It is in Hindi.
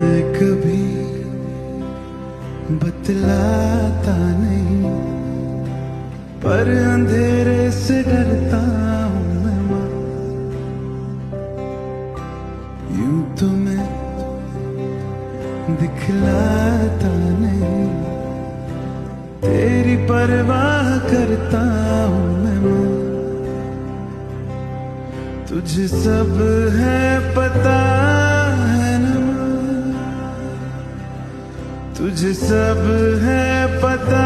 मैं कभी बतलाता नहीं, पर अंधेरे से डरता हूँ मैं माँ। यूं तो मैं दिखलाता नहीं, तेरी परवाह करता हूँ मैं माँ। तुझे सब है पता है न माँ, तुझे सब है पता